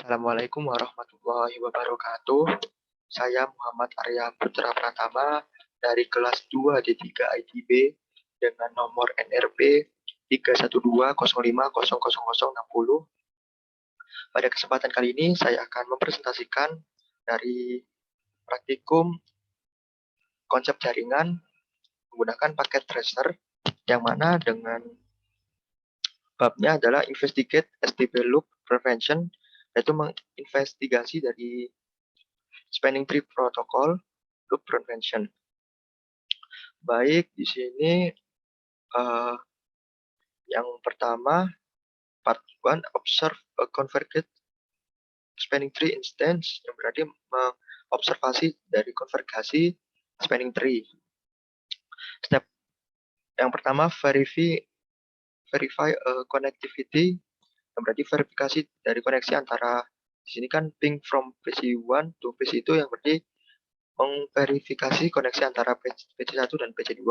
Assalamualaikum warahmatullahi wabarakatuh. Saya Muhammad Arya Putra Pratama dari kelas 2D3 ITB dengan nomor NRP 312050060. Pada kesempatan kali ini saya akan mempresentasikan dari praktikum konsep jaringan menggunakan paket tracer yang mana dengan babnya adalah Investigate STB Loop Prevention, yaitu menginvestigasi dari Spanning Tree Protocol Loop Prevention. Baik, di sini yang pertama, part 1, observe a convergent spanning tree instance, yang berarti mengobservasi dari konvergasi spanning tree. Step yang pertama, verify connectivity, yang berarti verifikasi dari koneksi antara, di sini kan ping from PC1 to PC2, yang berarti memverifikasi koneksi antara PC1 dan PC2.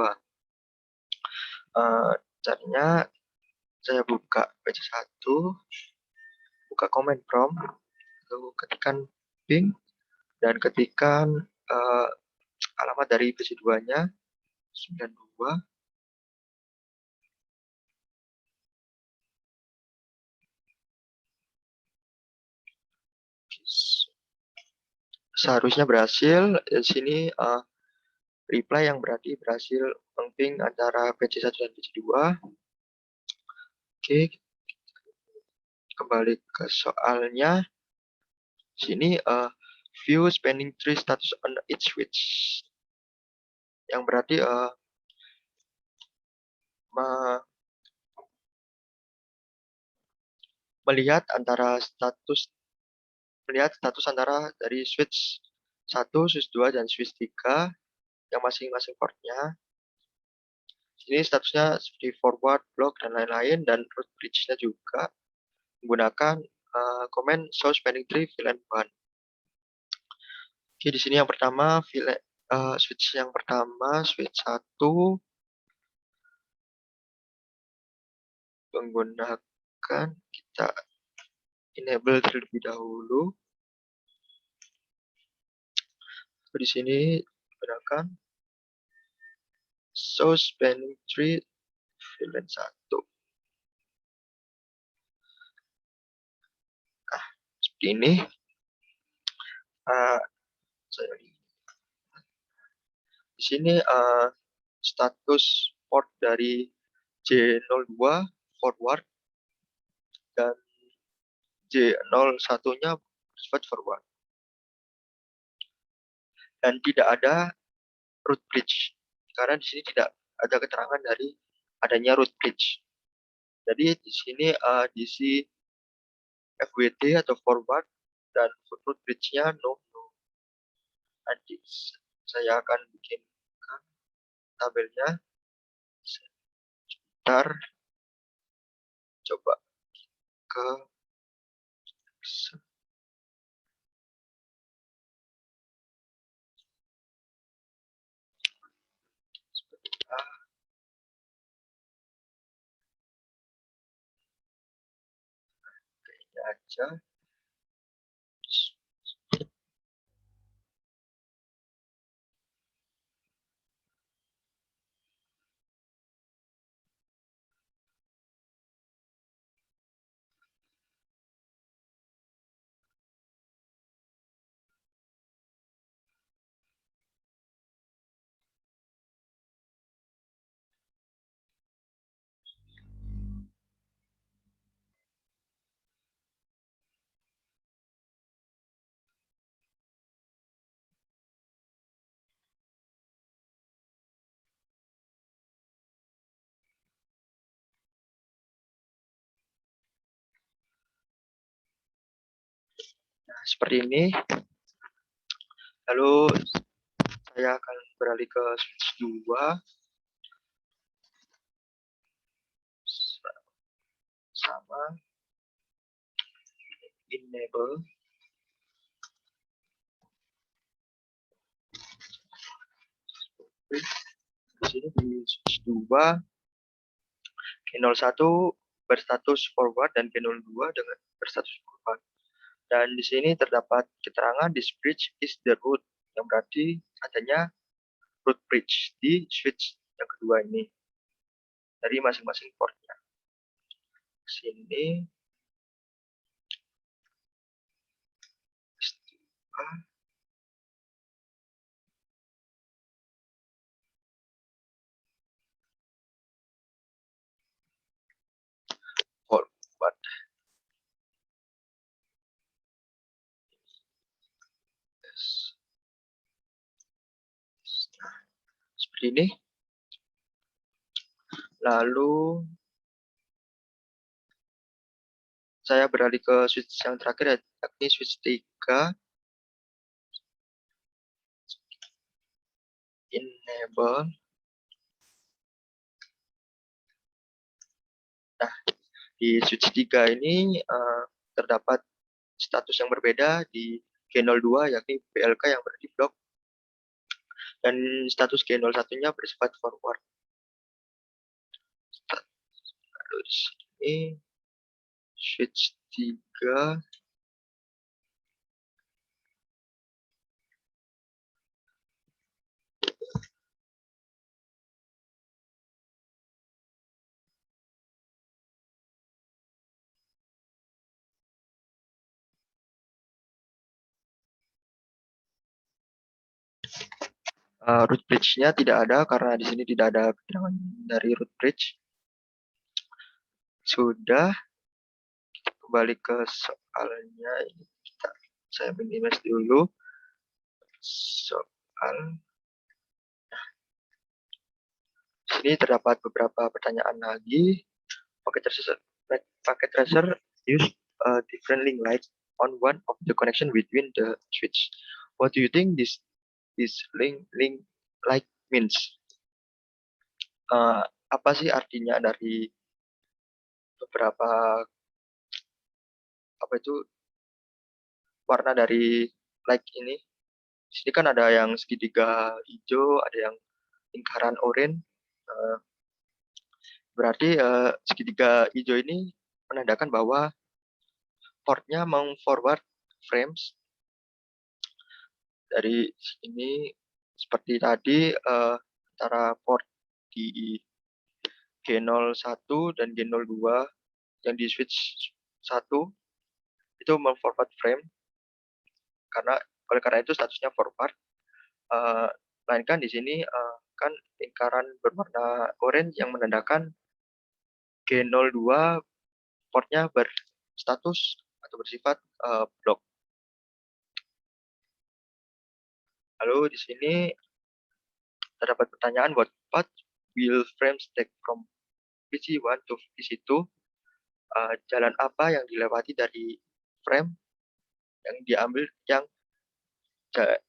Caranya saya buka PC1, buka command prompt, lalu ketikkan ping, dan ketikkan alamat dari PC2-nya 92. Seharusnya berhasil. Di sini reply yang berarti berhasil meng-ping antara PC1 dan PC2. Oke, kembali ke soalnya. Sini view spanning tree status on each switch, yang berarti melihat status antara dari switch 1, switch 2, dan switch 3 yang masing-masing portnya. Ini statusnya seperti forward, block, dan lain-lain, dan root bridge-nya juga menggunakan command show spanning tree VLAN 1. Oke, di sini yang pertama switch yang pertama, switch 1 menggunakan, kita enable terlebih dahulu. Di sini menggunakan show spanning tree VLAN 1. Nah, seperti ini. Di sini status port dari J02 forward dan J01-nya forward. Dan tidak ada root bridge, karena di sini tidak ada keterangan dari adanya root bridge. Jadi di sini DC FWD atau forward dan root bridge-nya no. Nanti saya akan bikinkan tabelnya. Sebentar, coba ke aja. Nah, seperti ini. Lalu saya akan beralih ke switch 2. Sama enable. Di sini di switch 2, G01 berstatus forward dan G02 dengan berstatus forward. Dan di sini terdapat keterangan this bridge is the root, yang berarti adanya root bridge di switch yang kedua ini dari masing-masing portnya. Sini forward. Nah, seperti ini. Lalu saya beralih ke switch yang terakhir, yakni switch 3, enable. Nah, di switch 3 ini terdapat status yang berbeda di G02, yakni BLK yang berada di blok, dan status G01-nya bersifat forward. Lalu di sini switch 3 root bridge-nya tidak ada karena di sini tidak ada keterangan dari root bridge. Sudah, kita kembali ke soalnya. Ini saya minimize dulu soal. Sini terdapat beberapa pertanyaan lagi. Packet tracer use a different link light on one of the connection between the switch. What do you think this link light means? Apa sih artinya dari beberapa warna dari light ini? Di sini kan ada yang segitiga hijau, ada yang lingkaran oranye. Berarti segitiga hijau ini menandakan bahwa portnya meng-forward frames dari sini seperti tadi, antara port di G01 dan G02 yang di switch 1 itu meng-forward frame, oleh karena itu statusnya forward. Melainkan di sini kan lingkaran berwarna oranye yang menandakan G02 portnya berstatus atau bersifat block. Lalu di sini terdapat pertanyaan, what path will frames take from PC1 to PC2? Jalan apa yang dilewati dari frame yang diambil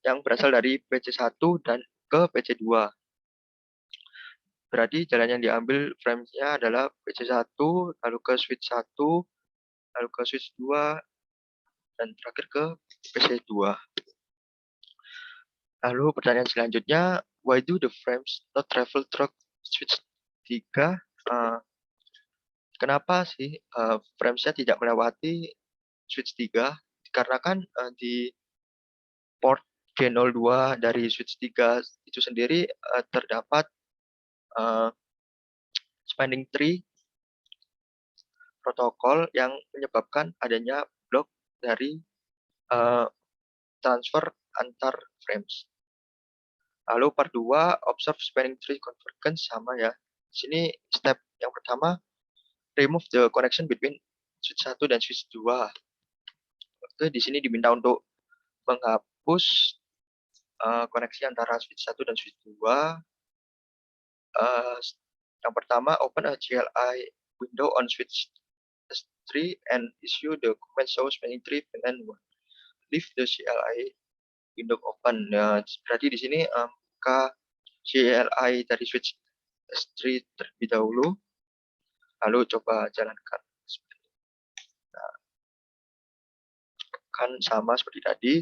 yang berasal dari PC1 dan ke PC2? Berarti jalan yang diambil frame-nya adalah PC1, lalu ke switch 1, lalu ke switch 2, dan terakhir ke PC2. Lalu pertanyaan selanjutnya, why do the frames not travel through switch 3? Kenapa sih frames-nya tidak melewati switch 3? Dikarenakan di port G02 dari switch 3 itu sendiri terdapat spanning tree protokol yang menyebabkan adanya blok dari transfer antar frames. Lalu part 2, observe spanning tree convergence, sama ya. Di sini step yang pertama, remove the connection between switch 1 dan switch 2. Oke, di sini diminta untuk menghapus koneksi antara switch 1 dan switch 2. Yang pertama, open a CLI window on switch S3 and issue the command show spanning tree and then leave the CLI window open. Ya, berarti di sini buka CLI dari switch S3 terlebih dahulu, lalu coba jalankan. Nah, kan sama seperti tadi,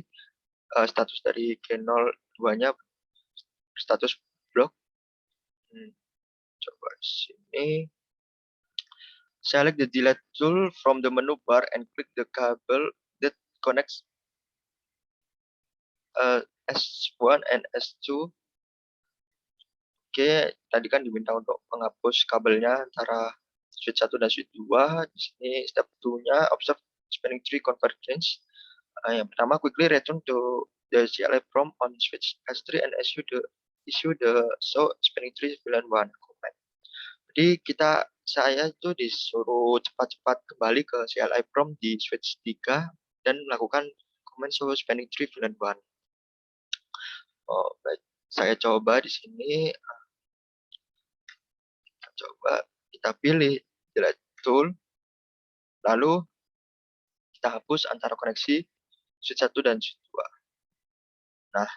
status dari G02-nya status block. Coba sini. Select the delete tool from the menu bar and click the cable that connects S1 and S2. Oke, tadi kan diminta untuk menghapus kabelnya antara switch 1 dan switch 2. Di sini step 2-nya observe spanning tree convergence. Yang pertama, quickly return to the CLI prompt on switch S3 and issue the show spanning tree VLAN 1 command. Jadi saya itu disuruh cepat-cepat kembali ke CLI prompt di switch 3 dan melakukan command show spanning tree VLAN 1. Oh, baik. Saya coba di sini. Kita pilih delete tool, lalu kita hapus antara koneksi switch 1 dan switch 2. Nah,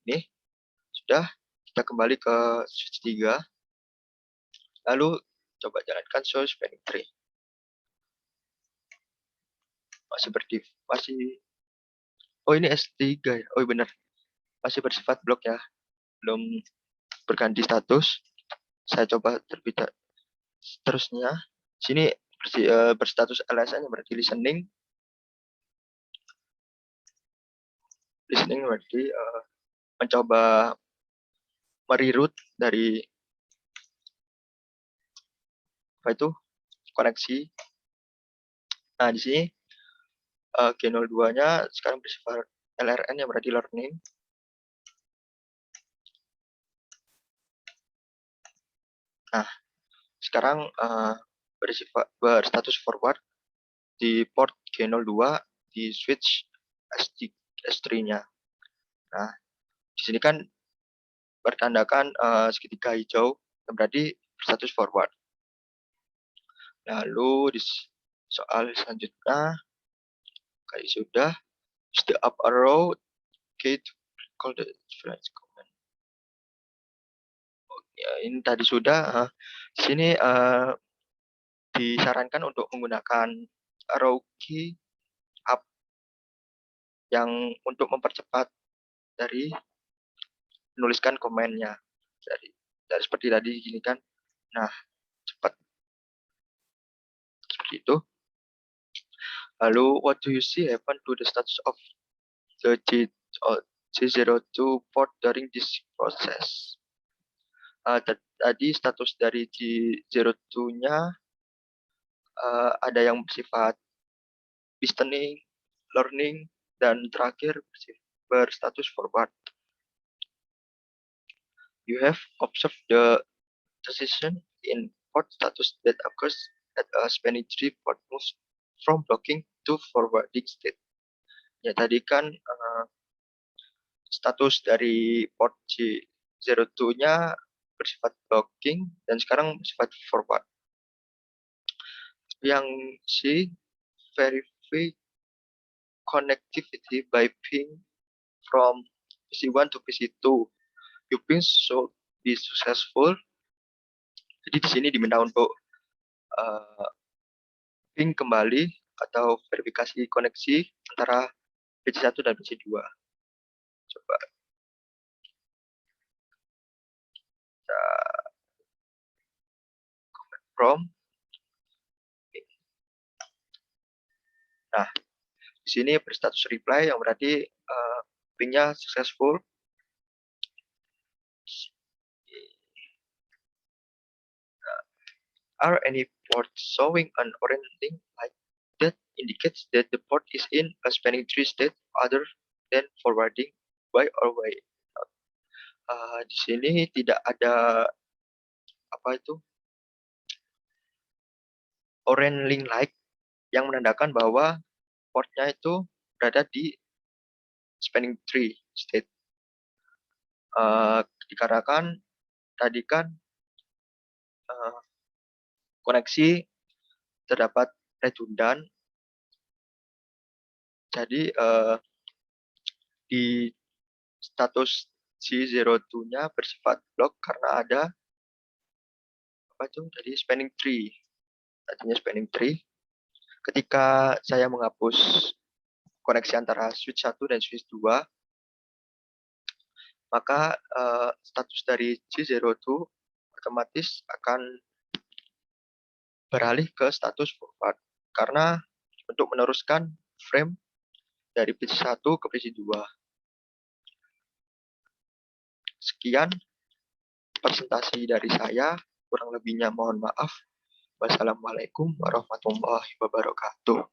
ini sudah. Kita kembali ke switch 3, lalu coba jalankan show spanning tree. Oh, ini S3 ya. Oh, benar. Masih bersifat blok ya. Belum berganti status. Saya coba terlebih terusnya. Sini berstatus LSN yang berarti listening. Listening berarti mencoba mereroute dari koneksi. Nah, di sini G02-nya sekarang bersifat LRN yang berarti learning. Nah, sekarang berstatus forward di port G02 di switch S3-nya. Nah, di sini kan bertandakan segitiga hijau yang berarti berstatus forward. Lalu di soal selanjutnya, kali sudah, use the up arrow key to call the difference command. Ya, ini tadi sudah. Di sini disarankan untuk menggunakan arrow key up yang untuk mempercepat dari menuliskan komennya. Dari seperti tadi gini kan. Nah, cepat. Seperti itu. Lalu, what do you see happen to the status of the G02 port during this process? Tadi status dari G02-nya ada yang bersifat listening, learning, dan terakhir berstatus forward. You have observed the transition in port status that occurs at a spanning tree port moves from blocking to forwarding state. Ya, tadi kan status dari port G02-nya bersifat blocking dan sekarang bersifat forward. Yang C, verify connectivity by ping from PC1 to PC2. Your ping should be successful. Jadi di sini diminta untuk ping kembali atau verifikasi koneksi antara PC1 dan PC2. Coba kita comment from. Nah, di sini berstatus reply yang berarti pingnya successful. Are any ports showing an orange link like that indicates that the port is in a spanning tree state other than forwarding by or by not. Di sini tidak ada orange link like yang menandakan bahwa portnya itu berada di spanning tree state. Dikarenakan tadi kan koneksi terdapat redundan, jadi di status G02-nya bersifat block karena ada tadi spanning tree. Tadinya spanning tree. Ketika saya menghapus koneksi antara switch 1 dan switch 2, maka status dari G02 otomatis akan beralih ke status forward. Karena untuk meneruskan frame dari PC 1 ke PC 2. Sekian presentasi dari saya, kurang lebihnya mohon maaf. Wassalamualaikum warahmatullahi wabarakatuh.